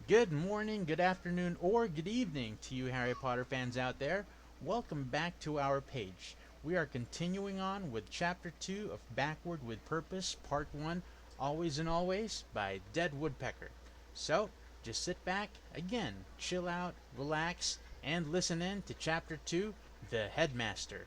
Good morning, good afternoon, or good evening to you Harry Potter fans out there. Welcome back to our page. We are continuing on with Chapter 2 of Backward with Purpose, Part 1, Always and Always by Dead Woodpecker. So, just sit back, again, chill out, relax, and listen in to Chapter 2, The Headmaster.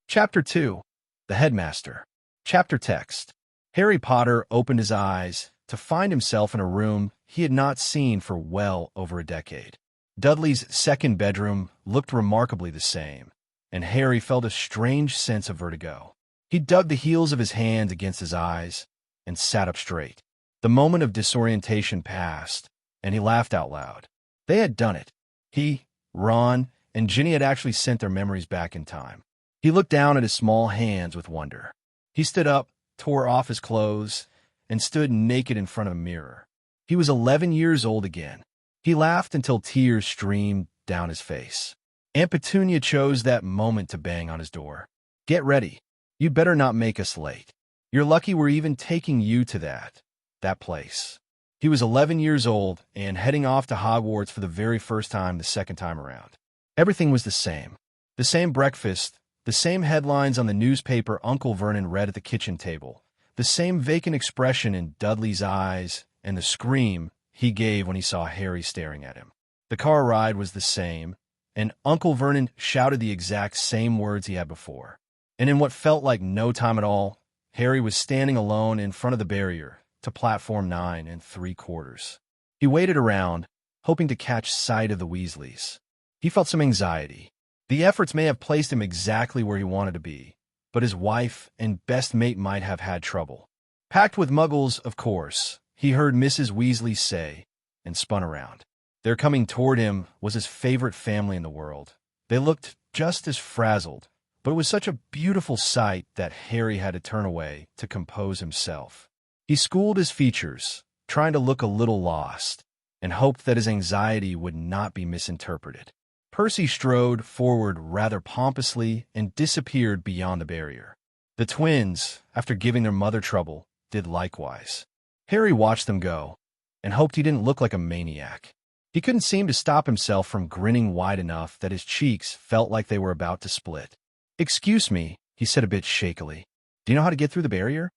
Chapter 2 The Headmaster. Chapter Text. Harry Potter opened his eyes to find himself in a room he had not seen for well over a decade. Dudley's second bedroom looked remarkably the same, and Harry felt a strange sense of vertigo. He dug the heels of his hands against his eyes and sat up straight. The moment of disorientation passed, and he laughed out loud. They had done it. He, Ron, and Ginny had actually sent their memories back in time. He looked down at his small hands with wonder. He stood up, tore off his clothes, and stood naked in front of a mirror. He was 11 years old again. He laughed until tears streamed down his face. Aunt Petunia chose that moment to bang on his door. "Get ready. You'd better not make us late. You're lucky we're even taking you to that place." He was 11 years old and heading off to Hogwarts for the very first time the second time around. Everything was the same. The same breakfast, the same headlines on the newspaper Uncle Vernon read at the kitchen table, the same vacant expression in Dudley's eyes, and the scream he gave when he saw Harry staring at him. The car ride was the same, and Uncle Vernon shouted the exact same words he had before. And in what felt like no time at all, Harry was standing alone in front of the barrier to platform 9 3/4. He waited around, hoping to catch sight of the Weasleys. He felt some anxiety. The efforts may have placed him exactly where he wanted to be, but his wife and best mate might have had trouble. "Packed with muggles, of course," he heard Mrs. Weasley say, and spun around. Their coming toward him was his favorite family in the world. They looked just as frazzled, but it was such a beautiful sight that Harry had to turn away to compose himself. He schooled his features, trying to look a little lost, and hoped that his anxiety would not be misinterpreted. Percy strode forward rather pompously and disappeared beyond the barrier. The twins, after giving their mother trouble, did likewise. Harry watched them go, and hoped he didn't look like a maniac. He couldn't seem to stop himself from grinning wide enough that his cheeks felt like they were about to split. "Excuse me," he said a bit shakily. "Do you know how to get through the barrier?"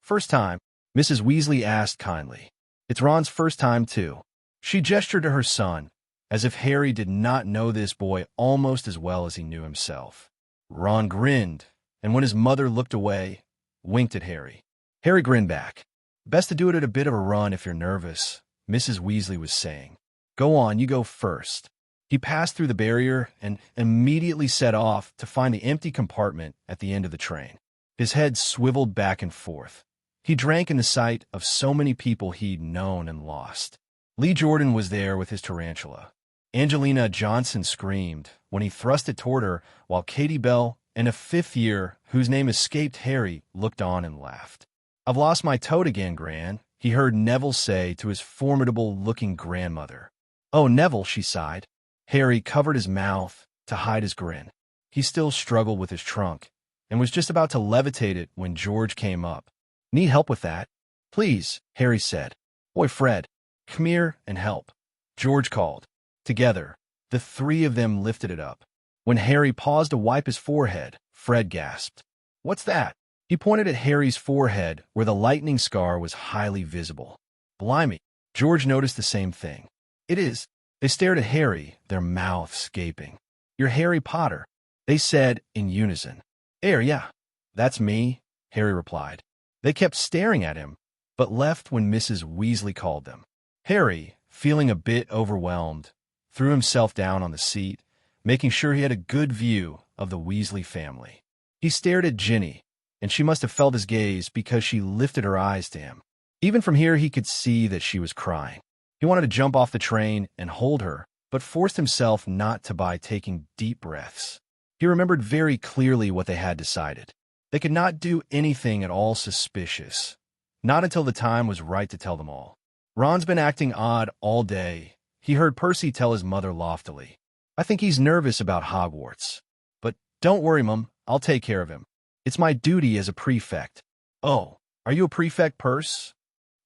"First time," Mrs. Weasley asked kindly. "It's Ron's first time, too." She gestured to her son, as if Harry did not know this boy almost as well as he knew himself. Ron grinned, and when his mother looked away, winked at Harry. Harry grinned back. "Best to do it at a bit of a run if you're nervous," Mrs. Weasley was saying. "Go on, you go first." He passed through the barrier and immediately set off to find the empty compartment at the end of the train. His head swiveled back and forth. He drank in the sight of so many people he'd known and lost. Lee Jordan was there with his tarantula. Angelina Johnson screamed when he thrust it toward her, while Katie Bell and a fifth year, whose name escaped Harry, looked on and laughed. "I've lost my toad again, Gran," he heard Neville say to his formidable-looking grandmother. "Oh, Neville," she sighed. Harry covered his mouth to hide his grin. He still struggled with his trunk, and was just about to levitate it when George came up. "Need help with that?" "Please," Harry said. "Boy, Fred, come here and help," George called. Together, the three of them lifted it up. When Harry paused to wipe his forehead, Fred gasped. "What's that?" He pointed at Harry's forehead, where the lightning scar was highly visible. "Blimey." George noticed the same thing. "It is." They stared at Harry, their mouths gaping. "You're Harry Potter," they said in unison. Yeah, that's me," Harry replied. They kept staring at him, but left when Mrs. Weasley called them. Harry, feeling a bit overwhelmed, threw himself down on the seat, making sure he had a good view of the Weasley family. He stared at Ginny, and she must have felt his gaze because she lifted her eyes to him. Even from here he could see that she was crying. He wanted to jump off the train and hold her, but forced himself not to by taking deep breaths. He remembered very clearly what they had decided. They could not do anything at all suspicious, not until the time was right to tell them all. "Ron's been acting odd all day," he heard Percy tell his mother loftily. "I think he's nervous about Hogwarts. But don't worry, Mum, I'll take care of him. It's my duty as a prefect." "Oh, are you a prefect, Perce?"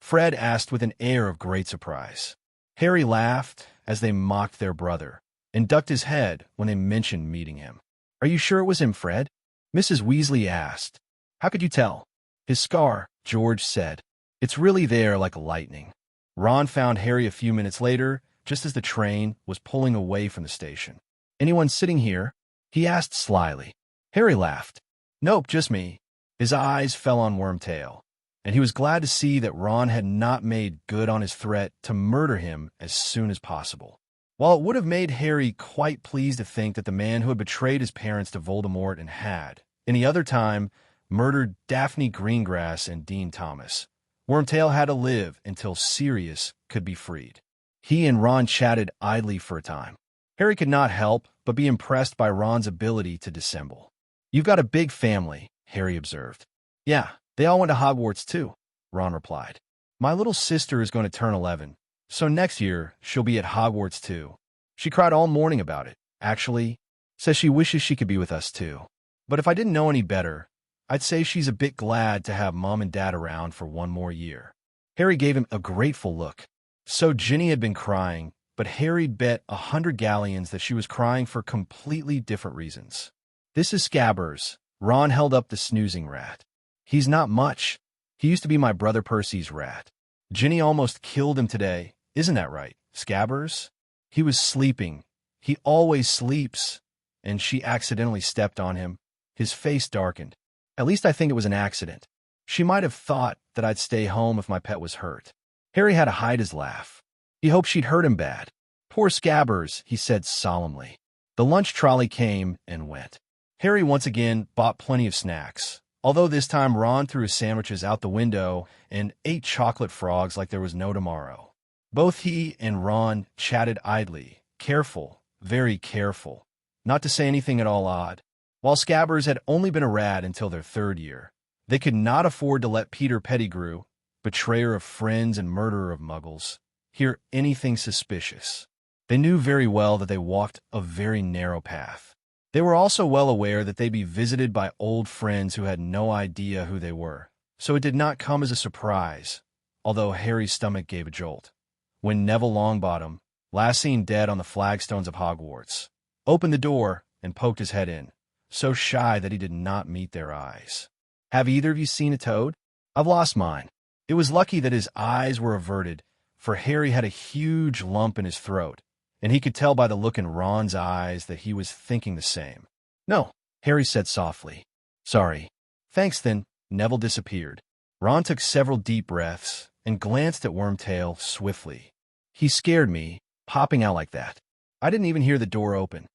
Fred asked with an air of great surprise. Harry laughed as they mocked their brother and ducked his head when they mentioned meeting him. "Are you sure it was him, Fred?" Mrs. Weasley asked. "How could you tell?" "His scar," George said. "It's really there like lightning." Ron found Harry a few minutes later, just as the train was pulling away from the station. "Anyone sitting here?" he asked slyly. Harry laughed. "Nope, just me." His eyes fell on Wormtail, and he was glad to see that Ron had not made good on his threat to murder him as soon as possible. While it would have made Harry quite pleased to think that the man who had betrayed his parents to Voldemort and had, any other time, murdered Daphne Greengrass and Dean Thomas, Wormtail had to live until Sirius could be freed. He and Ron chatted idly for a time. Harry could not help but be impressed by Ron's ability to dissemble. "You've got a big family," Harry observed. "Yeah, they all went to Hogwarts too," Ron replied. "My little sister is going to turn 11, so next year she'll be at Hogwarts too. She cried all morning about it, actually. Says she wishes she could be with us too. But if I didn't know any better, I'd say she's a bit glad to have Mom and Dad around for one more year." Harry gave him a grateful look. So Ginny had been crying, but Harry'd bet 100 galleons that she was crying for completely different reasons. "This is Scabbers." Ron held up the snoozing rat. "He's not much. He used to be my brother Percy's rat. Ginny almost killed him today. Isn't that right, Scabbers? He was sleeping. He always sleeps." And she accidentally stepped on him. His face darkened. "At least I think it was an accident. She might have thought that I'd stay home if my pet was hurt." Harry had to hide his laugh. He hoped she'd hurt him bad. "Poor Scabbers," he said solemnly. The lunch trolley came and went. Harry once again bought plenty of snacks, although this time Ron threw his sandwiches out the window and ate chocolate frogs like there was no tomorrow. Both he and Ron chatted idly, careful, very careful, not to say anything at all odd. While Scabbers had only been a rat until their 3rd year, they could not afford to let Peter Pettigrew, betrayer of friends and murderer of muggles, hear anything suspicious. They knew very well that they walked a very narrow path. They were also well aware that they'd be visited by old friends who had no idea who they were, so it did not come as a surprise, although Harry's stomach gave a jolt, when Neville Longbottom, last seen dead on the flagstones of Hogwarts, opened the door and poked his head in, so shy that he did not meet their eyes. "Have either of you seen a toad?" "I've lost mine." It was lucky that his eyes were averted, for Harry had a huge lump in his throat, and he could tell by the look in Ron's eyes that he was thinking the same. "No," Harry said softly. "Sorry." "Thanks, then." Neville disappeared. Ron took several deep breaths and glanced at Wormtail swiftly. "He scared me, popping out like that. I didn't even hear the door open."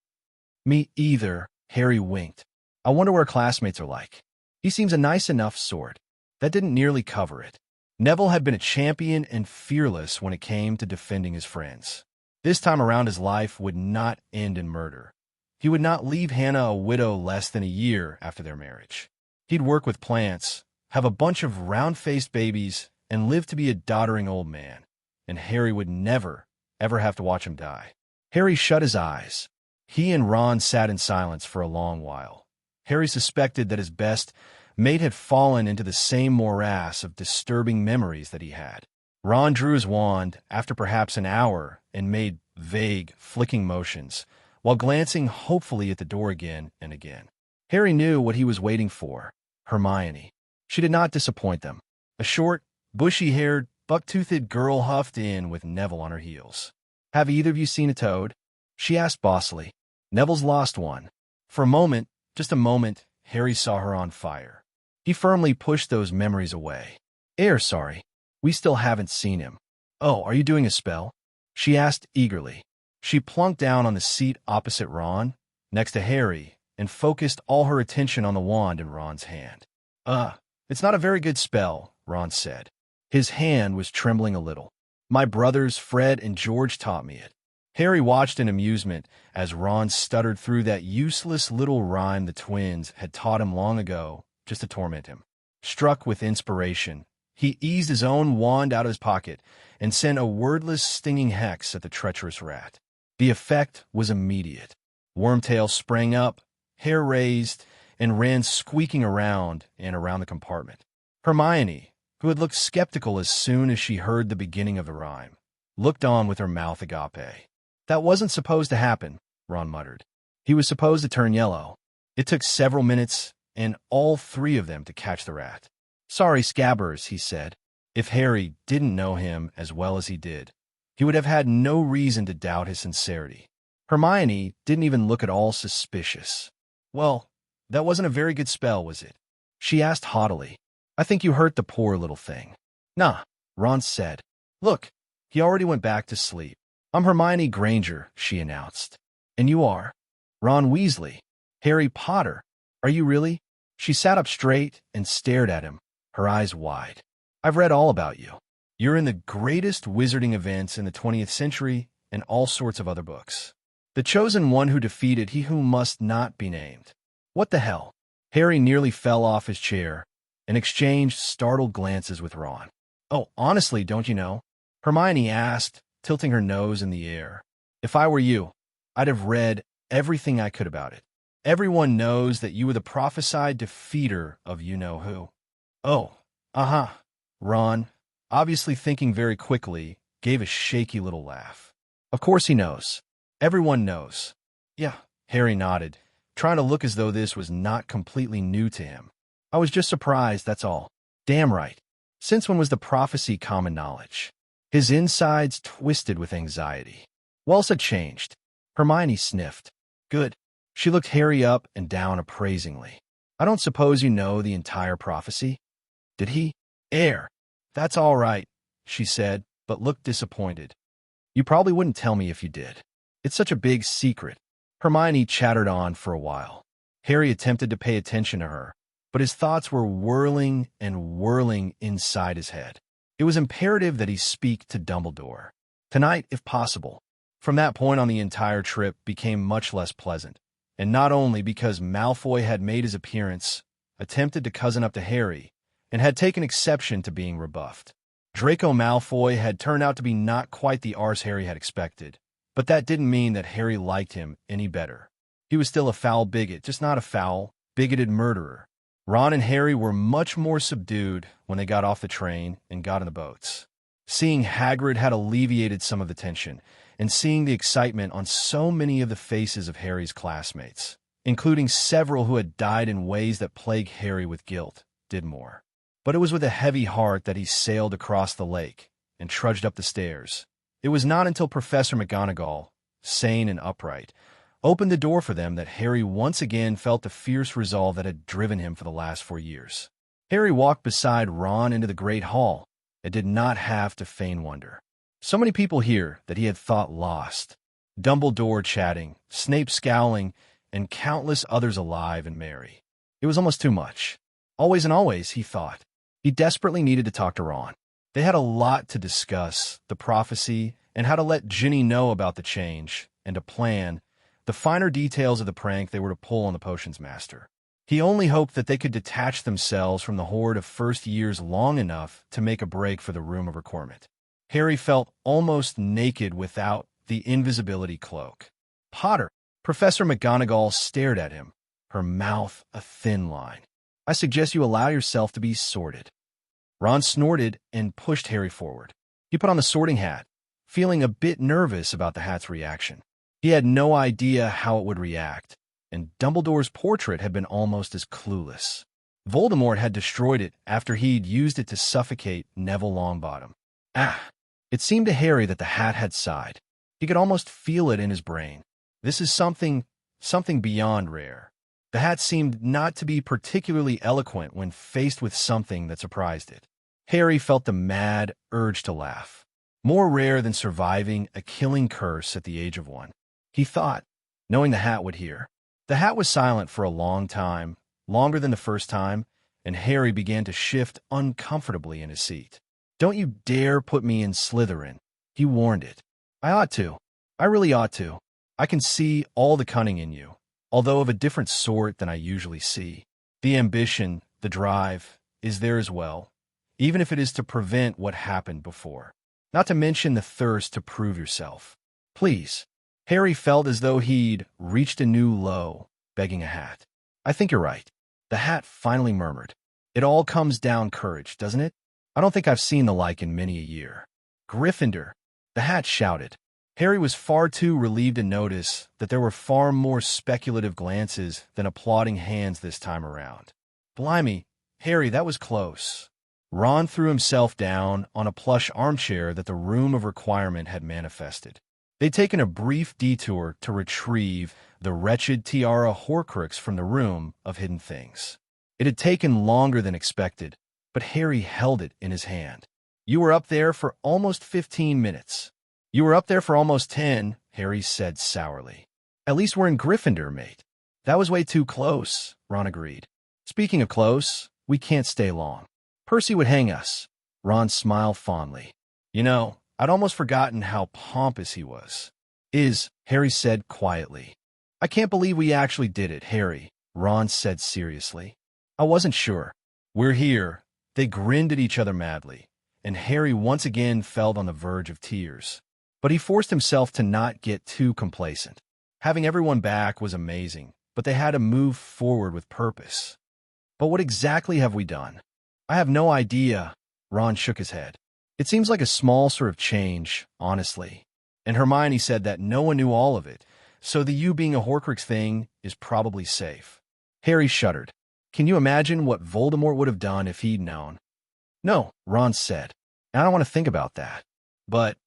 "Me either," Harry winked. "I wonder what our classmates are like. He seems a nice enough sort." That didn't nearly cover it. Neville had been a champion and fearless when it came to defending his friends. This time around, his life would not end in murder. He would not leave Hannah a widow less than a year after their marriage. He'd work with plants, have a bunch of round-faced babies, and live to be a doddering old man. And Harry would never, ever have to watch him die. Harry shut his eyes. He and Ron sat in silence for a long while. Harry suspected that his best mate had fallen into the same morass of disturbing memories that he had. Ron drew his wand after perhaps an hour and made vague, flicking motions, while glancing hopefully at the door again and again. Harry knew what he was waiting for: Hermione. She did not disappoint them. A short, bushy-haired, buck-toothed girl huffed in with Neville on her heels. "Have either of you seen a toad?" she asked bossily. "Neville's lost one." For a moment, just a moment, Harry saw her on fire. He firmly pushed those memories away. Sorry. We still haven't seen him." "Oh, are you doing a spell?" she asked eagerly. She plunked down on the seat opposite Ron, next to Harry, and focused all her attention on the wand in Ron's hand. It's not a very good spell," Ron said. His hand was trembling a little. "My brothers Fred and George taught me it." Harry watched in amusement as Ron stuttered through that useless little rhyme the twins had taught him long ago, just to torment him. Struck with inspiration, he eased his own wand out of his pocket and sent a wordless stinging hex at the treacherous rat. The effect was immediate. Wormtail sprang up, hair raised, and ran squeaking around and around the compartment. Hermione, who had looked skeptical as soon as she heard the beginning of the rhyme, looked on with her mouth agape. That wasn't supposed to happen, Ron muttered. He was supposed to turn yellow. It took several minutes, and all three of them to catch the rat. Sorry, Scabbers, he said. If Harry didn't know him as well as he did, he would have had no reason to doubt his sincerity. Hermione didn't even look at all suspicious. Well, that wasn't a very good spell, was it? She asked haughtily. I think you hurt the poor little thing. Nah, Ron said. Look, he already went back to sleep. I'm Hermione Granger, she announced. And you are? Ron Weasley. Harry Potter. Are you really? She sat up straight and stared at him, her eyes wide. I've read all about you. You're in the greatest wizarding events in the 20th century and all sorts of other books. The chosen one who defeated he who must not be named. What the hell? Harry nearly fell off his chair and exchanged startled glances with Ron. Oh, honestly, don't you know? Hermione asked, tilting her nose in the air. If I were you, I'd have read everything I could about it. Everyone knows that you were the prophesied defeater of you-know-who. Oh, uh-huh. Ron, obviously thinking very quickly, gave a shaky little laugh. Of course he knows. Everyone knows. Yeah, Harry nodded, trying to look as though this was not completely new to him. I was just surprised, that's all. Damn right. Since when was the prophecy common knowledge? His insides twisted with anxiety. Well's it changed? Hermione sniffed. Good. She looked Harry up and down appraisingly. I don't suppose you know the entire prophecy? Did he? That's all right, she said, but looked disappointed. You probably wouldn't tell me if you did. It's such a big secret. Hermione chattered on for a while. Harry attempted to pay attention to her, but his thoughts were whirling and whirling inside his head. It was imperative that he speak to Dumbledore. Tonight, if possible. From that point on, the entire trip became much less pleasant, and not only because Malfoy had made his appearance, attempted to cousin up to Harry, and had taken exception to being rebuffed. Draco Malfoy had turned out to be not quite the arse Harry had expected, but that didn't mean that Harry liked him any better. He was still a foul bigot, just not a foul, bigoted murderer. Ron and Harry were much more subdued when they got off the train and got in the boats. Seeing Hagrid had alleviated some of the tension, and seeing the excitement on so many of the faces of Harry's classmates, including several who had died in ways that plagued Harry with guilt, did more. But it was with a heavy heart that he sailed across the lake and trudged up the stairs. It was not until Professor McGonagall, sane and upright, opened the door for them that Harry once again felt the fierce resolve that had driven him for the last 4 years. Harry walked beside Ron into the Great Hall and did not have to feign wonder. So many people here that he had thought lost. Dumbledore chatting, Snape scowling, and countless others alive and merry. It was almost too much. Always and always, he thought. He desperately needed to talk to Ron. They had a lot to discuss, the prophecy, and how to let Ginny know about the change, and to plan the finer details of the prank they were to pull on the potions master. He only hoped that they could detach themselves from the horde of first years long enough to make a break for the Room of Requirement. Harry felt almost naked without the invisibility cloak. Potter! Professor McGonagall stared at him, her mouth a thin line. I suggest you allow yourself to be sorted. Ron snorted and pushed Harry forward. He put on the sorting hat, feeling a bit nervous about the hat's reaction. He had no idea how it would react, and Dumbledore's portrait had been almost as clueless. Voldemort had destroyed it after he'd used it to suffocate Neville Longbottom. It seemed to Harry that the hat had sighed. He could almost feel it in his brain. This is something beyond rare. The hat seemed not to be particularly eloquent when faced with something that surprised it. Harry felt the mad urge to laugh. More rare than surviving a killing curse at the age of 1. He thought, knowing the hat would hear. The hat was silent for a long time, longer than the first time, and Harry began to shift uncomfortably in his seat. Don't you dare put me in Slytherin, he warned it. I ought to. I really ought to. I can see all the cunning in you, although of a different sort than I usually see. The ambition, the drive, is there as well, even if it is to prevent what happened before. Not to mention the thirst to prove yourself. Please. Harry felt as though he'd reached a new low, begging a hat. I think you're right. The hat finally murmured. It all comes down courage, doesn't it? I don't think I've seen the like in many a year. Gryffindor. The hat shouted. Harry was far too relieved to notice that there were far more speculative glances than applauding hands this time around. Blimey, Harry, that was close. Ron threw himself down on a plush armchair that the room of requirement had manifested. They'd taken a brief detour to retrieve the wretched Tiara Horcrux from the room of hidden things. It had taken longer than expected, but Harry held it in his hand. You were up there for almost 15 minutes. You were up there for almost 10, Harry said sourly. At least we're in Gryffindor, mate. That was way too close, Ron agreed. Speaking of close, we can't stay long. Percy would hang us. Ron smiled fondly. You know, I'd almost forgotten how pompous he was. Harry said quietly. I can't believe we actually did it, Harry, Ron said seriously. I wasn't sure. We're here. They grinned at each other madly, and Harry once again felt on the verge of tears. But he forced himself to not get too complacent. Having everyone back was amazing, but they had to move forward with purpose. But what exactly have we done? I have no idea. Ron shook his head. It seems like a small sort of change, honestly. And Hermione said that no one knew all of it, so the you being a Horcrux thing is probably safe. Harry shuddered. Can you imagine what Voldemort would have done if he'd known? No, Ron said. And I don't want to think about that. But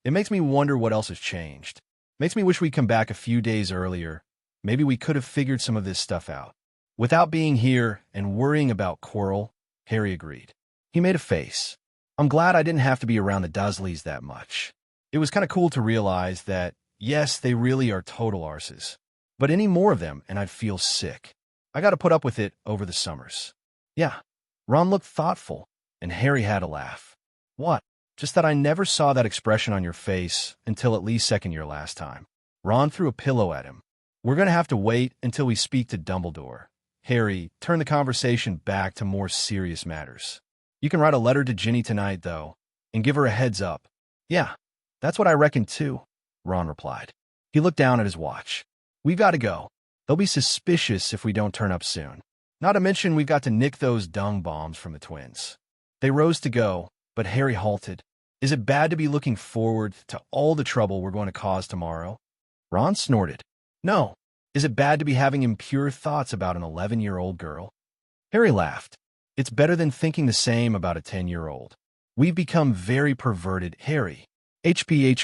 it makes me wonder what else has changed. Makes me wish we'd come back a few days earlier. Maybe we could have figured some of this stuff out. Without being here and worrying about Quirrell, Harry agreed. He made a face. I'm glad I didn't have to be around the Dursleys that much. It was kind of cool to realize that, yes, they really are total arses. But any more of them and I'd feel sick. I got to put up with it over the summers. Yeah. Ron looked thoughtful, and Harry had a laugh. What? Just that I never saw that expression on your face until at least second year last time. Ron threw a pillow at him. We're going to have to wait until we speak to Dumbledore. Harry turned the conversation back to more serious matters. You can write a letter to Ginny tonight, though, and give her a heads up. Yeah, that's what I reckon, too, Ron replied. He looked down at his watch. We've got to go. They'll be suspicious if we don't turn up soon. Not to mention we've got to nick those dung bombs from the twins. They rose to go, but Harry halted. Is it bad to be looking forward to all the trouble we're going to cause tomorrow? Ron snorted. No. Is it bad to be having impure thoughts about an 11-year-old girl? Harry laughed. It's better than thinking the same about a 10-year-old. We've become very perverted, Harry. HP.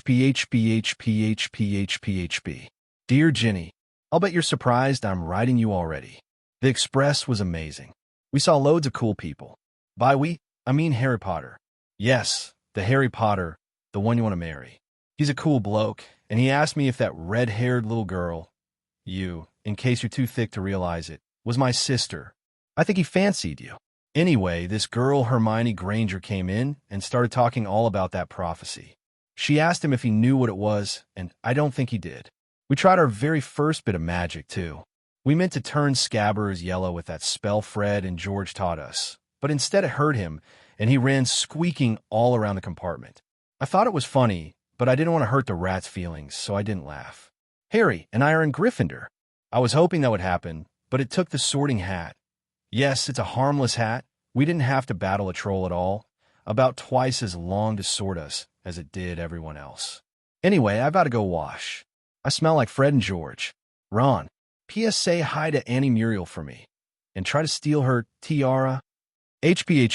Dear Ginny, I'll bet you're surprised I'm writing you already. The Express was amazing. We saw loads of cool people. By we, I mean Harry Potter. Yes, the Harry Potter, the one you want to marry. He's a cool bloke, and he asked me if that red-haired little girl, you, in case you're too thick to realize it, was my sister. I think he fancied you. Anyway, this girl Hermione Granger came in and started talking all about that prophecy. She asked him if he knew what it was, and I don't think he did. We tried our very first bit of magic, too. We meant to turn Scabbers yellow with that spell Fred and George taught us, but instead it hurt him, and he ran squeaking all around the compartment. I thought it was funny, but I didn't want to hurt the rat's feelings, so I didn't laugh. Harry and I are in Gryffindor. I was hoping that would happen, but it took the sorting hat. Yes, it's a harmless hat. We didn't have to battle a troll at all, about twice as long to sort us as it did everyone else. Anyway, I've got to go wash. I smell like Fred and George. Ron, P.S. say hi to Annie Muriel for me, and try to steal her tiara. HP.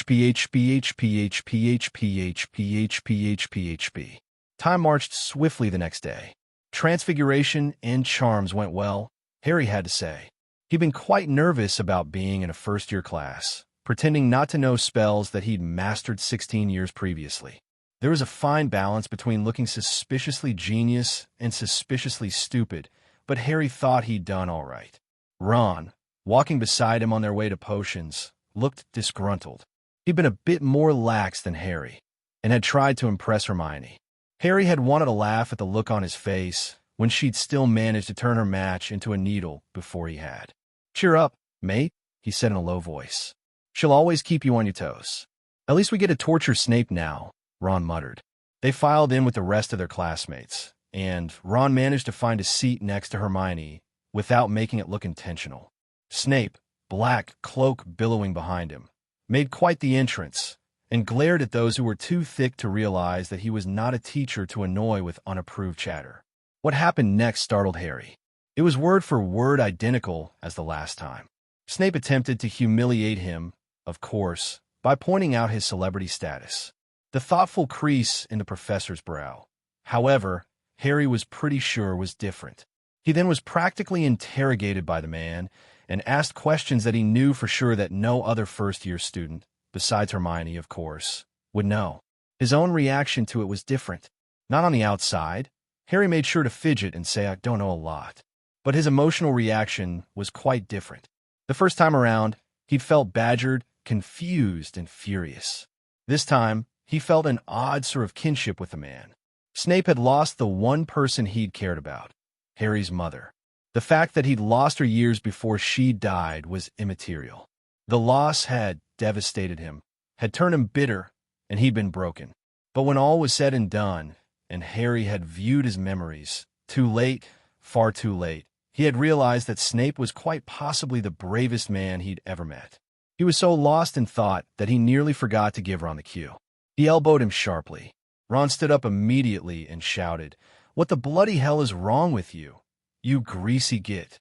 Time marched swiftly the next day. Transfiguration and charms went well, Harry had to say. He'd been quite nervous about being in a first-year class, pretending not to know spells that he'd mastered 16 years previously. There was a fine balance between looking suspiciously genius and suspiciously stupid, but Harry thought he'd done all right. Ron, walking beside him on their way to potions, looked disgruntled. He'd been a bit more lax than Harry, and had tried to impress Hermione. Harry had wanted to laugh at the look on his face when she'd still managed to turn her match into a needle before he had. Cheer up, mate, he said in a low voice. She'll always keep you on your toes. At least we get to torture Snape now, Ron muttered. They filed in with the rest of their classmates, and Ron managed to find a seat next to Hermione without making it look intentional. Snape, black cloak billowing behind him, made quite the entrance, and glared at those who were too thick to realize that he was not a teacher to annoy with unapproved chatter. What happened next startled Harry. It was word for word identical as the last time. Snape attempted to humiliate him, of course, by pointing out his celebrity status. The thoughtful crease in the professor's brow, however, Harry was pretty sure was different. He then was practically interrogated by the man and asked questions that he knew for sure that no other first-year student, besides Hermione, of course, would know. His own reaction to it was different. Not on the outside. Harry made sure to fidget and say, "I don't know a lot." But his emotional reaction was quite different. The first time around, he'd felt badgered, confused, and furious. This time, he felt an odd sort of kinship with the man. Snape had lost the one person he'd cared about, Harry's mother. The fact that he'd lost her years before she died was immaterial. The loss had devastated him, had turned him bitter, and he'd been broken. But when all was said and done, and Harry had viewed his memories, too late, far too late, he had realized that Snape was quite possibly the bravest man he'd ever met. He was so lost in thought that he nearly forgot to give Ron the cue. He elbowed him sharply. Ron stood up immediately and shouted, "What the bloody hell is wrong with you, you greasy git?"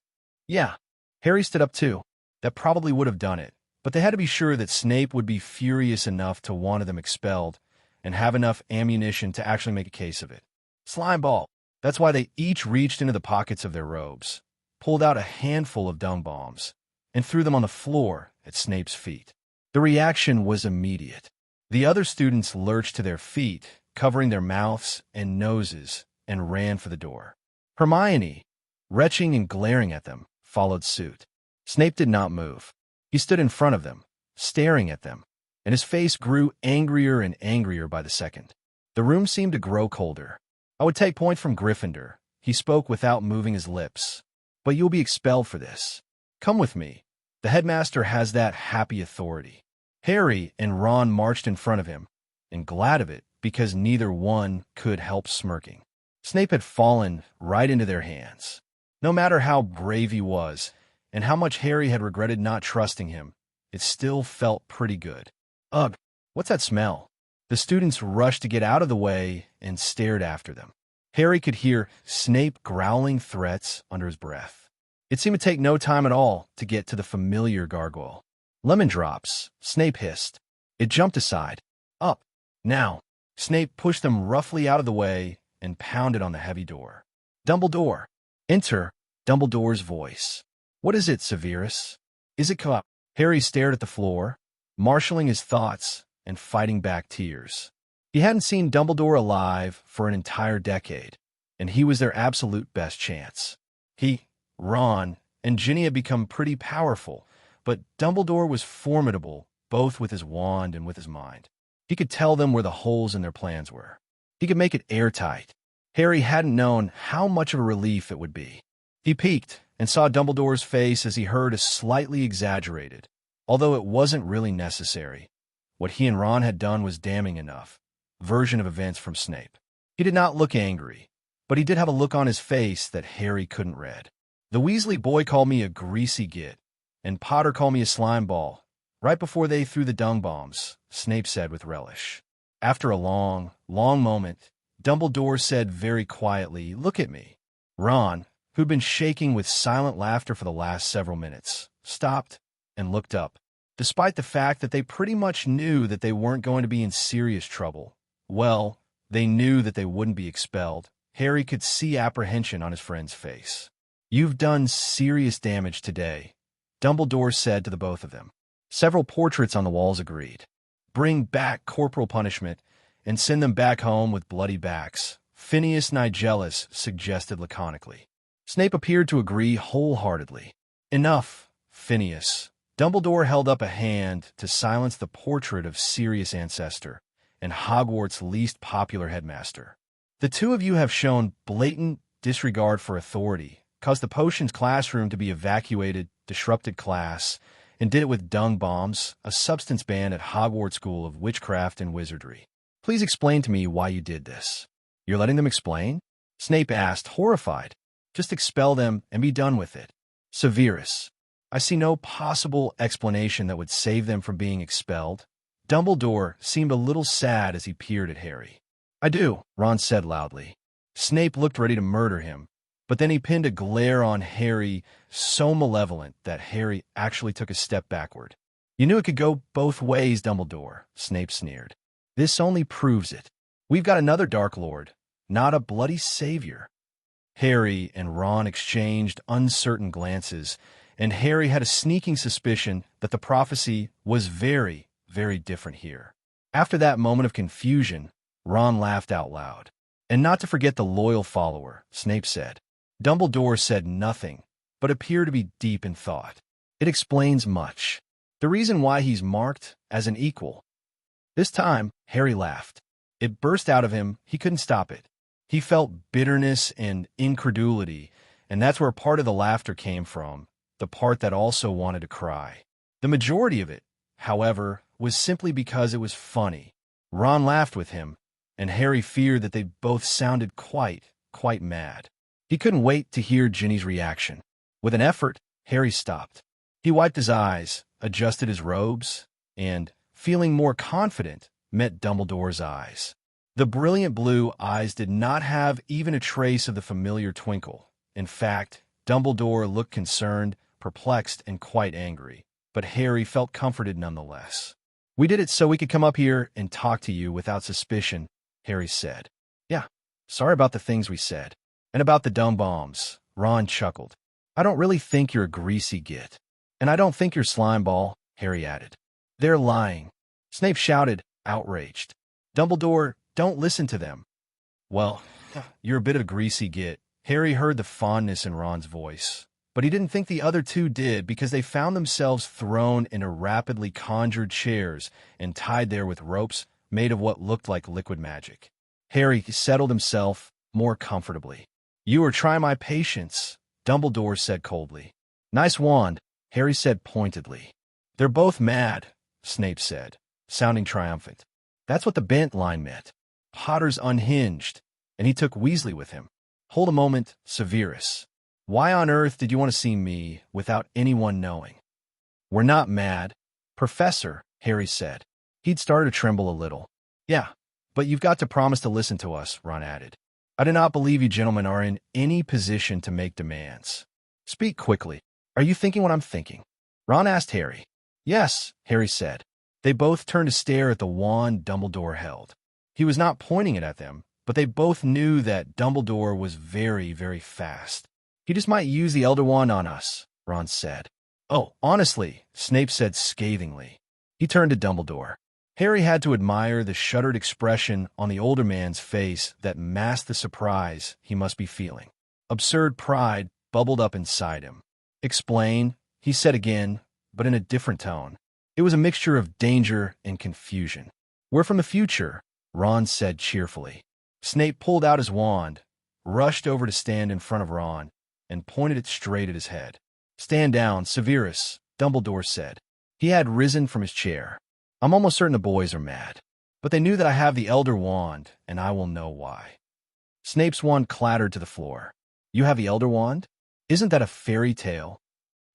Yeah, Harry stood up too. That probably would have done it, but they had to be sure that Snape would be furious enough to want them expelled and have enough ammunition to actually make a case of it. Slime ball. That's why they each reached into the pockets of their robes, pulled out a handful of dung bombs, and threw them on the floor at Snape's feet. The reaction was immediate. The other students lurched to their feet, covering their mouths and noses, and ran for the door. Hermione, retching and glaring at them, followed suit. Snape did not move. He stood in front of them, staring at them, and his face grew angrier and angrier by the second. The room seemed to grow colder. "I would take point from Gryffindor," he spoke without moving his lips, "but you'll be expelled for this. Come with me. The headmaster has that happy authority." Harry and Ron marched in front of him, and glad of it because neither one could help smirking. Snape had fallen right into their hands. No matter how brave he was, and how much Harry had regretted not trusting him, it still felt pretty good. Ugh, what's that smell? The students rushed to get out of the way and stared after them. Harry could hear Snape growling threats under his breath. It seemed to take no time at all to get to the familiar gargoyle. "Lemon drops," Snape hissed. It jumped aside. "Up. Now." Snape pushed them roughly out of the way and pounded on the heavy door. "Dumbledore." "Enter." Dumbledore's voice. "What is it, Severus? Is it cup?" Harry stared at the floor, marshalling his thoughts and fighting back tears. He hadn't seen Dumbledore alive for an entire decade, and he was their absolute best chance. He, Ron, and Ginny had become pretty powerful, but Dumbledore was formidable, both with his wand and with his mind. He could tell them where the holes in their plans were. He could make it airtight. Harry hadn't known how much of a relief it would be. He peeked and saw Dumbledore's face as he heard a slightly exaggerated, although it wasn't really necessary, what he and Ron had done was damning enough, version of events from Snape. He did not look angry, but he did have a look on his face that Harry couldn't read. "The Weasley boy called me a greasy git, and Potter called me a slime ball, right before they threw the dung bombs," Snape said with relish. After a long, long moment, Dumbledore said very quietly, "Look at me." Ron, who'd been shaking with silent laughter for the last several minutes, stopped and looked up. Despite the fact that they pretty much knew that they weren't going to be in serious trouble, well, they knew that they wouldn't be expelled. Harry could see apprehension on his friend's face. "You've done serious damage today," Dumbledore said to the both of them. Several portraits on the walls agreed. "Bring back corporal punishment and send them back home with bloody backs," Phineas Nigellus suggested laconically. Snape appeared to agree wholeheartedly. "Enough, Phineas." Dumbledore held up a hand to silence the portrait of Sirius Ancestor and Hogwarts' least popular headmaster. "The two of you have shown blatant disregard for authority, caused the potions classroom to be evacuated, disrupted class, and did it with dung bombs, a substance ban at Hogwarts School of Witchcraft and Wizardry. Please explain to me why you did this." "You're letting them explain?" Snape asked, horrified. "Just expel them and be done with it." "Severus, I see no possible explanation that would save them from being expelled," Dumbledore seemed a little sad as he peered at Harry. "I do," Ron said loudly. Snape looked ready to murder him, but then he pinned a glare on Harry so malevolent that Harry actually took a step backward. "You knew it could go both ways, Dumbledore," Snape sneered. "This only proves it. We've got another Dark Lord, not a bloody savior." Harry and Ron exchanged uncertain glances, and Harry had a sneaking suspicion that the prophecy was very, very different here. After that moment of confusion, Ron laughed out loud. "And not to forget the loyal follower," Snape said. Dumbledore said nothing, but appeared to be deep in thought. "It explains much. The reason why he's marked as an equal." This time, Harry laughed. It burst out of him. He couldn't stop it. He felt bitterness and incredulity, and that's where part of the laughter came from, the part that also wanted to cry. The majority of it, however, was simply because it was funny. Ron laughed with him, and Harry feared that they both sounded quite mad. He couldn't wait to hear Ginny's reaction. With an effort, Harry stopped. He wiped his eyes, adjusted his robes, and, feeling more confident, met Dumbledore's eyes. The brilliant blue eyes did not have even a trace of the familiar twinkle. In fact, Dumbledore looked concerned, perplexed, and quite angry. But Harry felt comforted nonetheless. "We did it so we could come up here and talk to you without suspicion," Harry said. "Yeah, sorry about the things we said. And about the dumb bombs," Ron chuckled. "I don't really think you're a greasy git. And I don't think you're Slimeball," Harry added. "They're lying," Snape shouted, outraged. "Dumbledore, don't listen to them." "Well, you're a bit of a greasy git." Harry heard the fondness in Ron's voice, but he didn't think the other two did because they found themselves thrown into rapidly conjured chairs and tied there with ropes made of what looked like liquid magic. Harry settled himself more comfortably. "You are trying my patience," Dumbledore said coldly. "Nice wand," Harry said pointedly. "They're both mad," Snape said, sounding triumphant. "That's what the bent line meant. Potter's unhinged, and he took Weasley with him. Hold a moment, Severus. Why on earth did you want to see me without anyone knowing?" "We're not mad, Professor," Harry said. He'd started to tremble a little. "Yeah, but you've got to promise to listen to us," Ron added. "I do not believe you gentlemen are in any position to make demands. Speak quickly. Are you thinking what I'm thinking?" Ron asked Harry. "Yes," Harry said. They both turned to stare at the wand Dumbledore held. He was not pointing it at them, but they both knew that Dumbledore was very, very fast. "He just might use the Elder Wand on us," Ron said. "Oh, honestly," Snape said scathingly. He turned to Dumbledore. Harry had to admire the shuttered expression on the older man's face that masked the surprise he must be feeling. Absurd pride bubbled up inside him. "Explain," he said again, but in a different tone. It was a mixture of danger and confusion. "We're from the future," Ron said cheerfully. Snape pulled out his wand, rushed over to stand in front of Ron, and pointed it straight at his head. "Stand down, Severus," Dumbledore said. He had risen from his chair. "I'm almost certain the boys are mad, but they knew that I have the Elder Wand, and I will know why." Snape's wand clattered to the floor. "You have the Elder Wand? Isn't that a fairy tale?"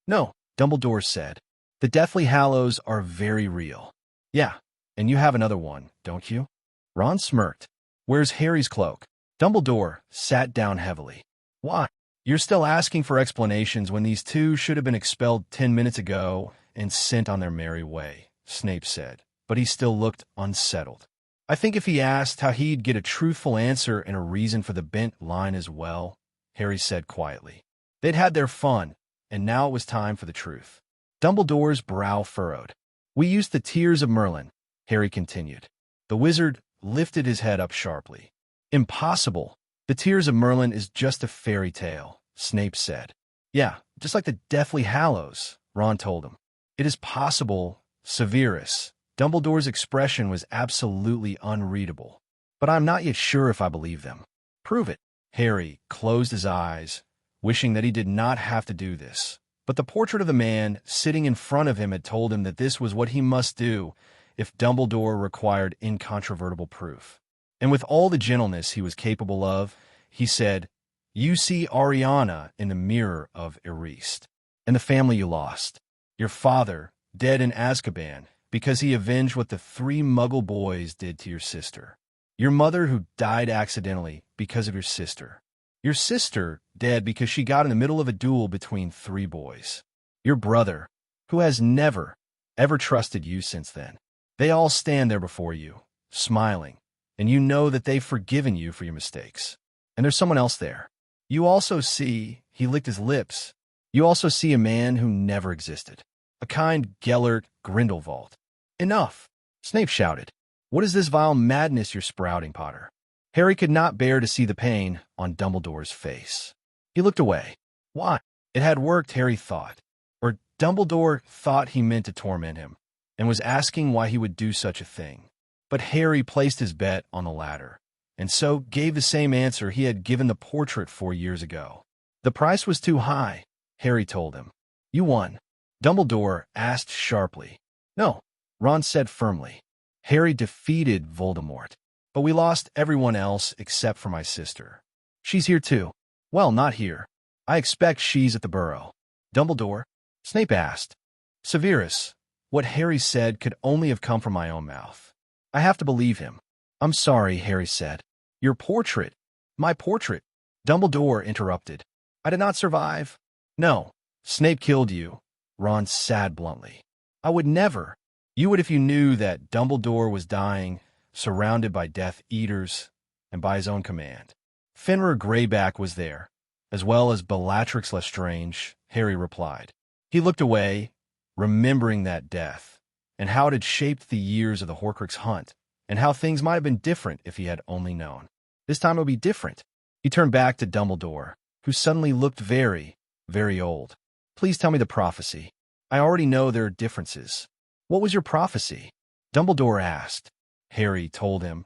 "No," Dumbledore said. "The Deathly Hallows are very real." "Yeah, and you have another one, don't you?" Ron smirked. "Where's Harry's cloak?" Dumbledore sat down heavily. "Why? You're still asking for explanations when these two should have been expelled 10 minutes ago and sent on their merry way," Snape said, but he still looked unsettled. "I think if he asked how he'd get a truthful answer and a reason for the bent line as well," Harry said quietly. They'd had their fun, and now it was time for the truth. Dumbledore's brow furrowed. "We used the Tears of Merlin," Harry continued. The wizard lifted his head up sharply. "Impossible. The Tears of Merlin is just a fairy tale," Snape said. "Yeah, just like the Deathly Hallows," Ron told him. "It is possible, Severus." Dumbledore's expression was absolutely unreadable. "But I'm not yet sure if I believe them." "Prove it." Harry closed his eyes, wishing that he did not have to do this. But the portrait of the man sitting in front of him had told him that this was what he must do if Dumbledore required incontrovertible proof. And with all the gentleness he was capable of, he said, "You see Ariana in the mirror of Erist, and the family you lost. Your father, dead in Azkaban, because he avenged what the 3 Muggle boys did to your sister. Your mother, who died accidentally because of your sister. Your sister, dead because she got in the middle of a duel between 3 boys. Your brother, who has never, ever trusted you since then. They all stand there before you, smiling, and you know that they've forgiven you for your mistakes. And there's someone else there. You also see, he licked his lips, you also see a man who never existed. A kind Gellert Grindelwald. Enough, Snape shouted. What is this vile madness you're sprouting, Potter? Harry could not bear to see the pain on Dumbledore's face. He looked away. Why? It had worked, Harry thought. Or Dumbledore thought he meant to torment him, and was asking why he would do such a thing. But Harry placed his bet on the latter, and so gave the same answer he had given the portrait 4 years ago. The price was too high, Harry told him. You won. Dumbledore asked sharply. No, Ron said firmly. Harry defeated Voldemort, but we lost everyone else except for my sister. She's here too. Well, not here. I expect she's at the Burrow. Dumbledore? Snape asked. Severus, what Harry said could only have come from my own mouth. I have to believe him. I'm sorry, Harry said. Your portrait. My portrait. Dumbledore interrupted. I did not survive. No, Snape killed you, Ron said bluntly. I would never. You would if you knew that Dumbledore was dying, surrounded by Death Eaters, and by his own command. Fenrir Greyback was there, as well as Bellatrix Lestrange, Harry replied. He looked away, remembering that death, and how it had shaped the years of the Horcrux hunt, and how things might have been different if he had only known. This time it would be different. He turned back to Dumbledore, who suddenly looked very, very old. Please tell me the prophecy. I already know there are differences. What was your prophecy? Dumbledore asked. Harry told him,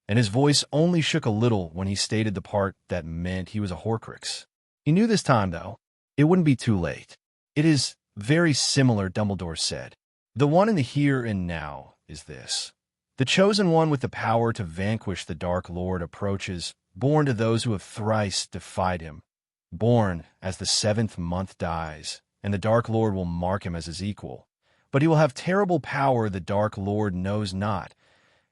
and his voice only shook a little when he stated the part that meant he was a Horcrux. He knew this time, though, it wouldn't be too late. It is very similar, Dumbledore said. The one in the here and now is this. The chosen one with the power to vanquish the Dark Lord approaches, born to those who have thrice defied him. Born as the 7th month dies, and the Dark Lord will mark him as his equal. But he will have terrible power the Dark Lord knows not.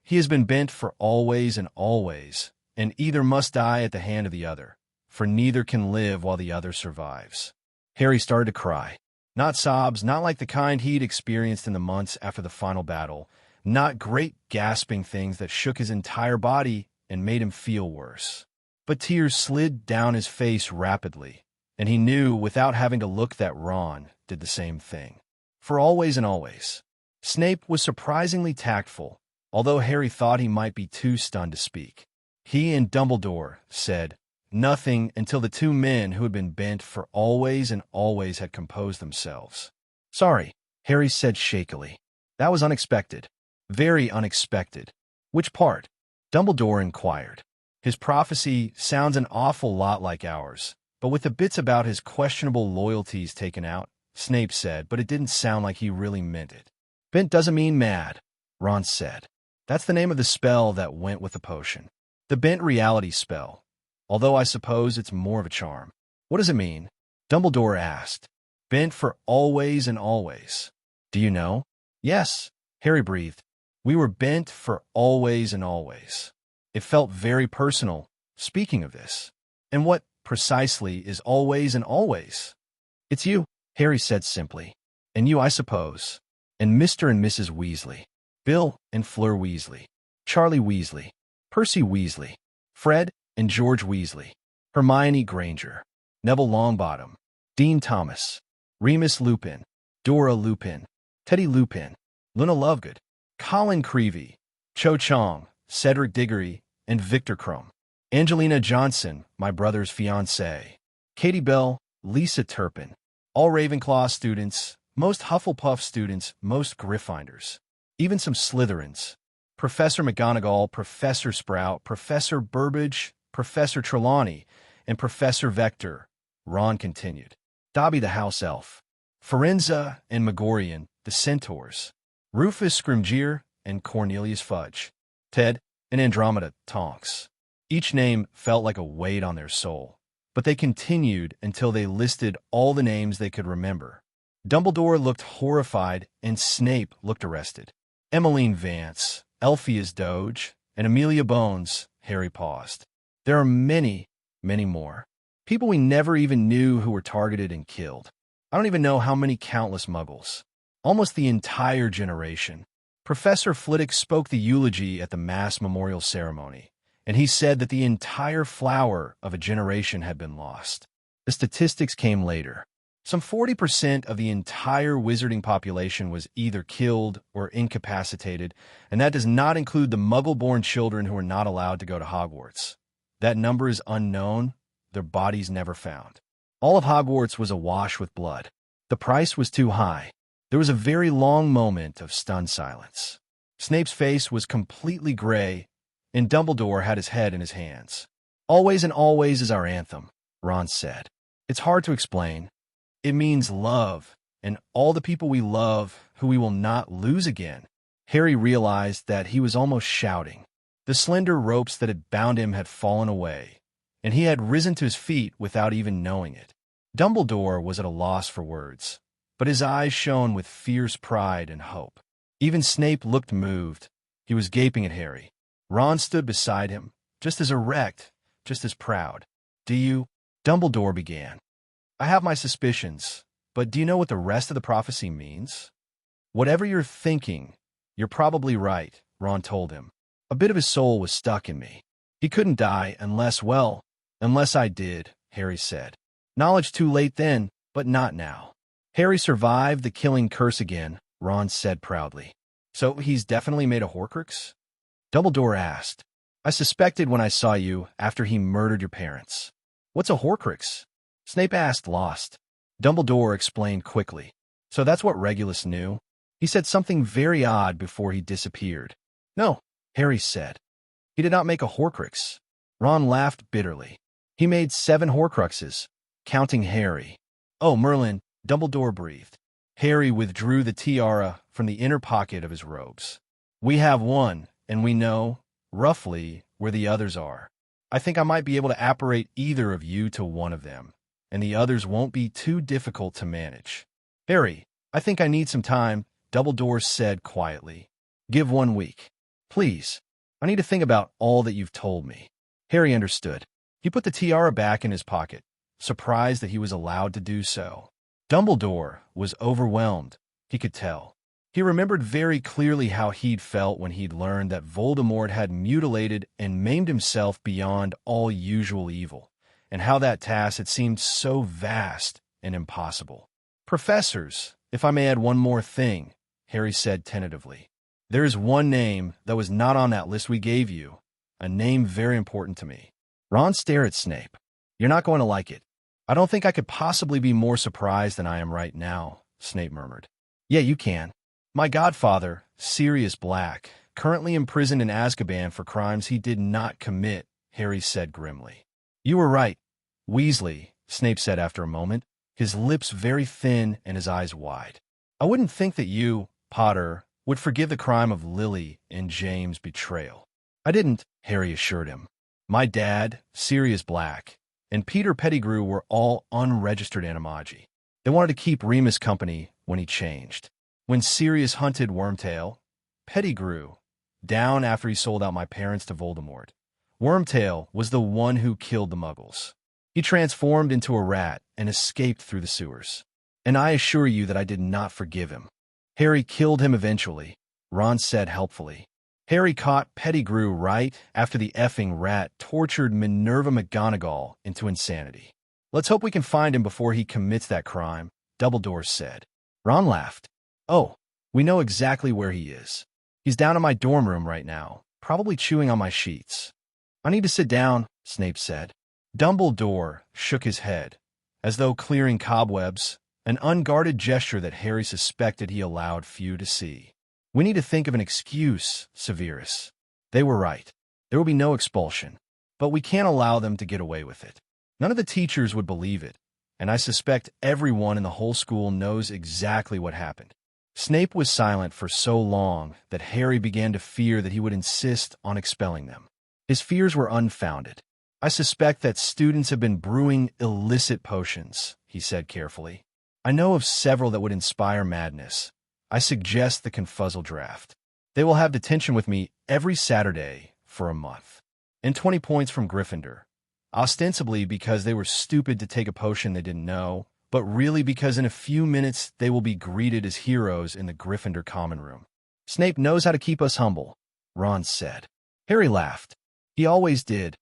He has been bent for always and always, and either must die at the hand of the other, for neither can live while the other survives. Harry started to cry. Not sobs, not like the kind he'd experienced in the months after the final battle, not great gasping things that shook his entire body and made him feel worse. But tears slid down his face rapidly, and he knew without having to look that Ron did the same thing. For always and always. Snape was surprisingly tactful, although Harry thought he might be too stunned to speak. He and Dumbledore said nothing until the 2 men who had been bent for always and always had composed themselves. Sorry, Harry said shakily. That was unexpected. Very unexpected. Which part? Dumbledore inquired. His prophecy sounds an awful lot like ours, but with the bits about his questionable loyalties taken out, Snape said, but it didn't sound like he really meant it. Bent doesn't mean mad, Ron said. That's the name of the spell that went with the potion. The Bent reality spell, although I suppose it's more of a charm. What does it mean? Dumbledore asked. Bent for always and always. Do you know? Yes, Harry breathed. We were bent for always and always. It felt very personal, speaking of this. And what, precisely, is always and always? It's you, Harry said simply. And you, I suppose. And Mr. and Mrs. Weasley. Bill and Fleur Weasley. Charlie Weasley. Percy Weasley. Fred and George Weasley. Hermione Granger. Neville Longbottom. Dean Thomas. Remus Lupin. Dora Lupin. Teddy Lupin. Luna Lovegood. Colin Creevey. Cho Chang. Cedric Diggory. And Victor Crumb. Angelina Johnson, my brother's fiancée. Katie Bell. Lisa Turpin. All Ravenclaw students, most Hufflepuff students, most Gryffindors. Even some Slytherins. Professor McGonagall, Professor Sprout, Professor Burbage, Professor Trelawney, and Professor Vector, Ron continued. Dobby the house elf. Firenze and Megorian, the centaurs. Rufus Scrimgeour and Cornelius Fudge. Ted and Andromeda Tonks. Each name felt like a weight on their soul, but they continued until they listed all the names they could remember. Dumbledore looked horrified, and Snape looked arrested. Emmeline Vance, Elphias Doge, and Amelia Bones, Harry paused. There are many, many more. People we never even knew who were targeted and killed. I don't even know how many countless muggles. Almost the entire generation. Professor Flitwick spoke the eulogy at the mass memorial ceremony, and he said that the entire flower of a generation had been lost. The statistics came later. Some 40% of the entire wizarding population was either killed or incapacitated, and that does not include the Muggle-born children who are not allowed to go to Hogwarts. That number is unknown, their bodies never found. All of Hogwarts was awash with blood. The price was too high. There was a very long moment of stunned silence. Snape's face was completely gray, and Dumbledore had his head in his hands. Always and always is our anthem, Ron said. It's hard to explain. It means love, and all the people we love who we will not lose again. Harry realized that he was almost shouting. The slender ropes that had bound him had fallen away, and he had risen to his feet without even knowing it. Dumbledore was at a loss for words, but his eyes shone with fierce pride and hope. Even Snape looked moved. He was gaping at Harry. Ron stood beside him, just as erect, just as proud. "Do you?" Dumbledore began. "I have my suspicions, but do you know what the rest of the prophecy means?" "Whatever you're thinking, you're probably right," Ron told him. "A bit of his soul was stuck in me. He couldn't die unless I did," Harry said. "Knowledge too late then, but not now." "Harry survived the killing curse again," Ron said proudly. "So he's definitely made a Horcrux?" Dumbledore asked. "I suspected when I saw you after he murdered your parents." "What's a Horcrux?" Snape asked, lost. Dumbledore explained quickly. "So that's what Regulus knew?" He said something very odd before he disappeared. "No," Harry said. "He did not make a Horcrux." Ron laughed bitterly. "He made 7 Horcruxes, counting Harry." "Oh, Merlin," Dumbledore breathed. Harry withdrew the tiara from the inner pocket of his robes. "We have one, and we know, roughly, where the others are. I think I might be able to apparate either of you to one of them, and the others won't be too difficult to manage." "Harry, I think I need some time," Dumbledore said quietly. "Give 1 week. Please. I need to think about all that you've told me." Harry understood. He put the tiara back in his pocket, surprised that he was allowed to do so. Dumbledore was overwhelmed, he could tell. He remembered very clearly how he'd felt when he'd learned that Voldemort had mutilated and maimed himself beyond all usual evil, and how that task had seemed so vast and impossible. "Professors, if I may add one more thing," Harry said tentatively. "There is one name that was not on that list we gave you, a name very important to me." Ron stared at Snape. "You're not going to like it." "I don't think I could possibly be more surprised than I am right now," Snape murmured. "Yeah, you can. My godfather, Sirius Black, currently imprisoned in Azkaban for crimes he did not commit," Harry said grimly. "You were right, Weasley," Snape said after a moment, his lips very thin and his eyes wide. "I wouldn't think that you, Potter, would forgive the crime of Lily and James' betrayal." "I didn't," Harry assured him. "My dad, Sirius Black, and Peter Pettigrew were all unregistered animagi. They wanted to keep Remus company when he changed. When Sirius hunted Wormtail, Pettigrew, down after he sold out my parents to Voldemort. Wormtail was the one who killed the Muggles. He transformed into a rat and escaped through the sewers. And I assure you that I did not forgive him. Harry killed him eventually," Ron said helpfully. "Harry caught Pettigrew right after the effing rat tortured Minerva McGonagall into insanity. Let's hope we can find him before he commits that crime," Dumbledore said. Ron laughed. "Oh, we know exactly where he is. He's down in my dorm room right now, probably chewing on my sheets." "I need to sit down," Snape said. Dumbledore shook his head, as though clearing cobwebs, an unguarded gesture that Harry suspected he allowed few to see. "We need to think of an excuse, Severus." They were right. There will be no expulsion, but we can't allow them to get away with it. None of the teachers would believe it, and I suspect everyone in the whole school knows exactly what happened. Snape was silent for so long that Harry began to fear that he would insist on expelling them. His fears were unfounded. "I suspect that students have been brewing illicit potions," he said carefully. "I know of several that would inspire madness. I suggest the Confuzzle draft." They will have detention with me every Saturday for a month. And 20 points from Gryffindor. Ostensibly because they were stupid to take a potion they didn't know, but really because in a few minutes they will be greeted as heroes in the Gryffindor common room. Snape knows how to keep us humble, Ron said. Harry laughed. He always did.